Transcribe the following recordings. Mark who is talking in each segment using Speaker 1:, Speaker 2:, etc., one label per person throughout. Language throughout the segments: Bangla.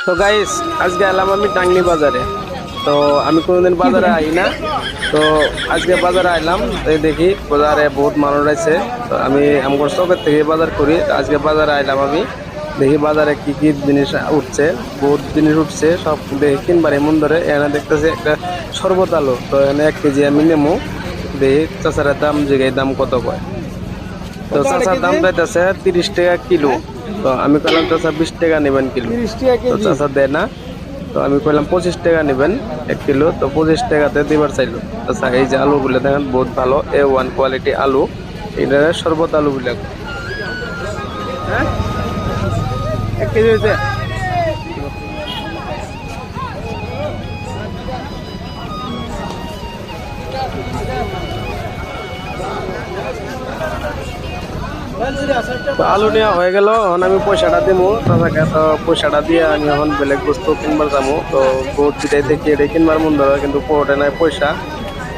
Speaker 1: তো গাইস আজকে এলাম আমি টাঙ্গনি বাজারে। তো আমি কোনোদিন বাজারে আই না, তো আজকে বাজারে আইলাম। এই দেখি বাজারে বহুত মানুষ আছে। তো আমি আমার চকের থেকে বাজার করি। তো আজকে বাজারে আইলাম আমি, দেখি বাজারে কি কি জিনিস উঠছে। বহুত জিনিস উঠছে, সব দেখি কিনবার এমন ধরে। এখানে দেখতেছি একটা শরবত আলু, তো এখানে 1 কেজি আমি নেবো। দেখি চাচার দাম জিগাই দাম কত কয়। তো চাচার দাম চাইতেছে 30 টাকা কিলো। তো আমি কইলাম চাচা 20 টাকা নেবেন কিলো, তো চাচা দেয় না। তো আমি কইলাম 25 টাকা নেবেন 1 কিলো, তো 25 টাকাতে দিবার চাইলো। চাচা এই যে আলুগুলো দেখেন বহুত ভালো, A1 কোয়ালিটি আলু, এটা শরবত আলু বলে। হ্যাঁ 1 কেজি হয়েছে। তো আলু নেওয়া হয়ে গেল, এখন আমি পয়সাটা দিব চাচাকে। তো পয়সাটা দিয়ে আমি এখন বেলেগ বস্তু কিনবার যাবো। তো বহুত যেটাই দেখি এটাই কিনবার মন ধরে, কিন্তু পড়ে নাই পয়সা।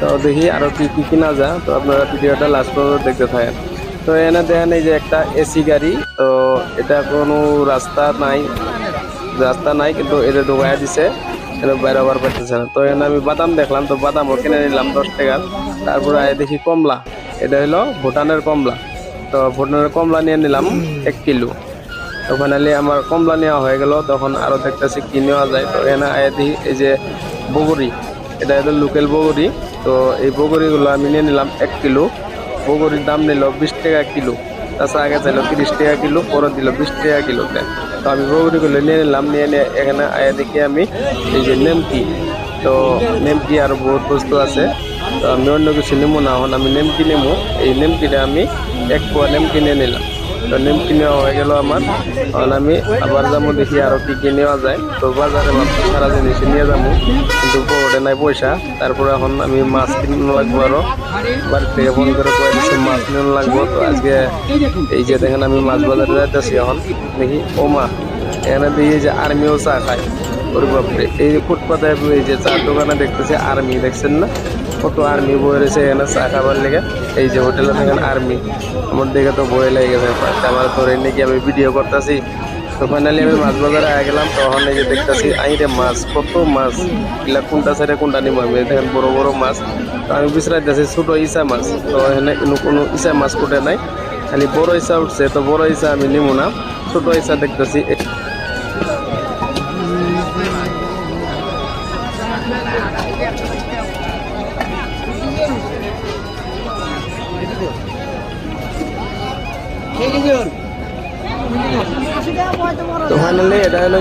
Speaker 1: তো দেখি আরো কি কি কিনা যায়। তো আপনারা ভিডিওটা লাস্ট পর্যন্ত দেখতে থাকেন। তো এনে দেখেন এই যে একটা এসি গাড়ি। তো এটা কোনো রাস্তা নাই কিন্তু এটা ঢুকাই দিছে, এটা বাইরে আবার পাইতেছে না। তো এখানে আমি বাদাম দেখলাম, তো বাদামও কিনে নিলাম 10 টাকার। তারপরে দেখি কমলা, এটা হলো ভুটানের কমলা। তো ভুটানের কমলা নিয়ে নিলাম 1 কিলো। তো ফাইনালি আমার কমলা নেওয়া হয়ে গেল। তখন আরো দেখতেছি কি নেওয়া যায়। তো এখানে দেখি এই যে বগরি, এটা হলো লোকাল বগরি। তো এই বগরিগুলো আমি নিয়ে নিলাম 1 কিলো। বগরির দাম নিল 20 টাকা কিলো। তাছাড়া আগে চাইলো 30 টাকা কিলো, পরে দিল 20 টাকা কিলোতে। তো আমি বগরিগুলো নিয়ে নিলাম, নিয়ে এখানে দেখি আমি এই যে নেমকি। তো নেমকি আর বহুত বস্তু আছে। তো আমি অন্য কিছু নেবো না, এখন আমি নেমকি নেবো। এই নেমকিটা আমি 1 পোয়া নেমকি নিয়ে নিলাম। তো নেমকি নেওয়া হয়ে গেল আমার। এখন আমি আবার যাবো, দেখি আরো কি কি নেওয়া যায়। তো বাজারে মাত্র সারা জিনিস নিয়ে যাবো, কিন্তু পকেটে নাই পয়সা। তারপরে এখন আমি মাছ কিনে লাগবো, আরো বাড়ি থেকে ফোন করে কয়ে দিচ্ছে মাছ নিয়ে লাগবো। তো আজকে এই যে দেখেন আমি মাছ বাজারে যাইতেছি। এখন দেখি ও মা, এখানে দিয়ে যে আর্মিও চা খায়। ওরে বাপরে, এই যে ফুটপাতে এই যে চার দোকানে দেখতেছি আর্মি, দেখছেন না কত আর্মি বয়ে রয়েছে এখানে চা খাবার লেগে। এই যে হোটেলে দেখেন আর্মি, আমার দিকে তো বয়ে লেগে গেছে। আমার ধরে নাকি আমি ভিডিও করতেছি। তো ফাইনালি আমি মাছ বাজারে আগে গেলাম। তখন এই যে দেখতেছি আইরে মাছ, কত মাছ, এগুলা কোনটা সাইডে কোনটা নিবো আমি। দেখেন বড় বড় মাছ। তো আমি বিচরাইতেছি ছোট ইসা মাছ। তো এখানে কোনো ইসা মাছ কুটে নাই, খালি বড় ইসা উঠছে। তো বড় ইসা আমি নিবো না, ছোট ইসা দেখতেছি। তো ফাইনালি এটা হলো